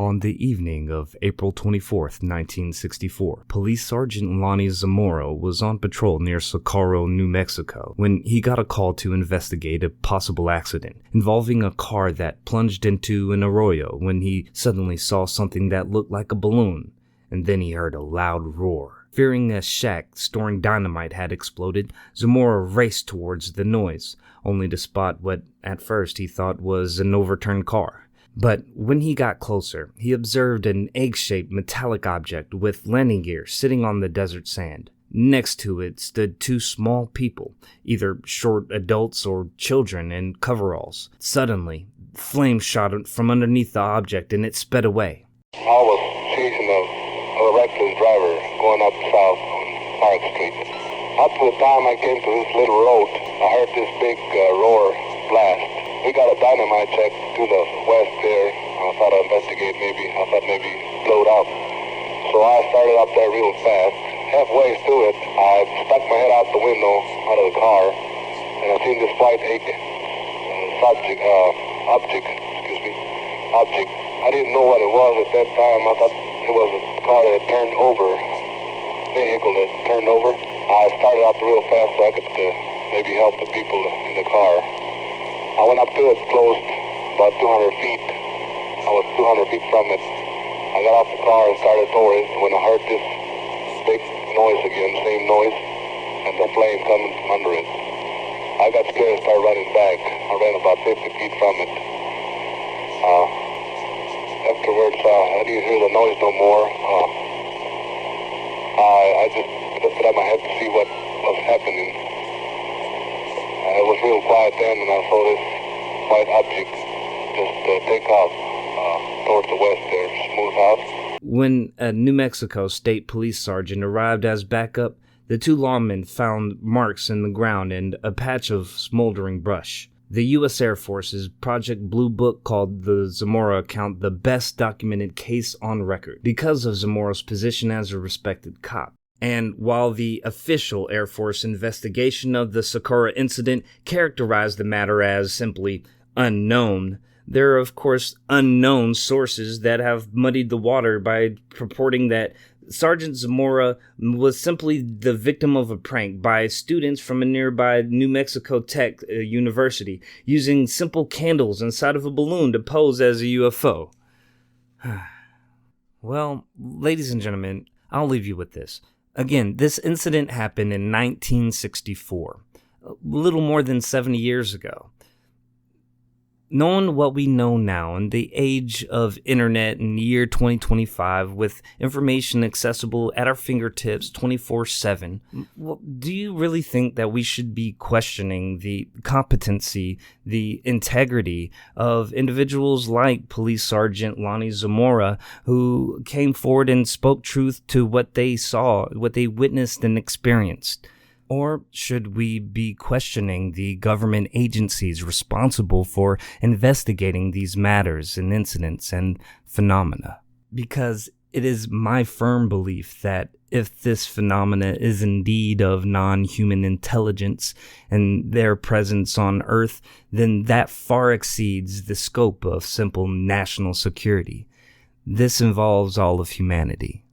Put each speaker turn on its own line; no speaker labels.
On the evening of April 24th, 1964, Police Sergeant Lonnie Zamora was on patrol near Socorro, New Mexico, when he got a call to investigate a possible accident involving a car that plunged into an arroyo when he suddenly saw something that looked like a balloon, and then he heard a loud roar. Fearing a shack storing dynamite had exploded, Zamora raced towards the noise, only to spot what at first he thought was an overturned car. But when he got closer, he observed an egg-shaped metallic object with landing gear sitting on the desert sand. Next to it stood two small people, either short adults or children in coveralls. Suddenly, flames shot from underneath the object and it sped away.
I was chasing a reckless driver going up south on Park Street. Up to the time I came to this little road, I heard this big roar blast. We got a dynamite check to the west there. I thought I'd investigate maybe. I thought maybe blow it up. So I started up there real fast. Halfway through it, I stuck my head out the window, out of the car, and I seen this white object. I didn't know what it was at that time. I thought it was a car that had turned over, vehicle that turned over. I started up real fast so I could maybe help the people in the car. I went up to it close, about 200 feet. I was 200 feet from it. I got off the car and started toward it when I heard this big noise again, same noise, and the flame coming from under it. I got scared and started running back. I ran about 50 feet from it. Afterwards, I didn't hear the noise no more. I just lifted up my head to see what was happening. It was real quiet then, and I saw this white object just take off towards the west there, smooth out.
When a New Mexico State Police sergeant arrived as backup, the two lawmen found marks in the ground and a patch of smoldering brush. The U.S. Air Force's Project Blue Book called the Zamora account the best documented case on record because of Zamora's position as a respected cop. And while the official Air Force investigation of the Socorro incident characterized the matter as simply unknown, there are of course unknown sources that have muddied the water by purporting that Sergeant Zamora was simply the victim of a prank by students from a nearby New Mexico Tech University using simple candles inside of a balloon to pose as a UFO. Well, ladies and gentlemen, I'll leave you with this. Again, this incident happened in 1964, a little more than 70 years ago. Knowing what we know now in the age of internet in the year 2025 with information accessible at our fingertips 24/7, do you really think that we should be questioning the competency, the integrity of individuals like Police Sergeant Lonnie Zamora, who came forward and spoke truth to what they saw, what they witnessed and experienced? Or should we be questioning the government agencies responsible for investigating these matters and incidents and phenomena? Because it is my firm belief that if this phenomena is indeed of non-human intelligence and their presence on Earth, then that far exceeds the scope of simple national security. This involves all of humanity.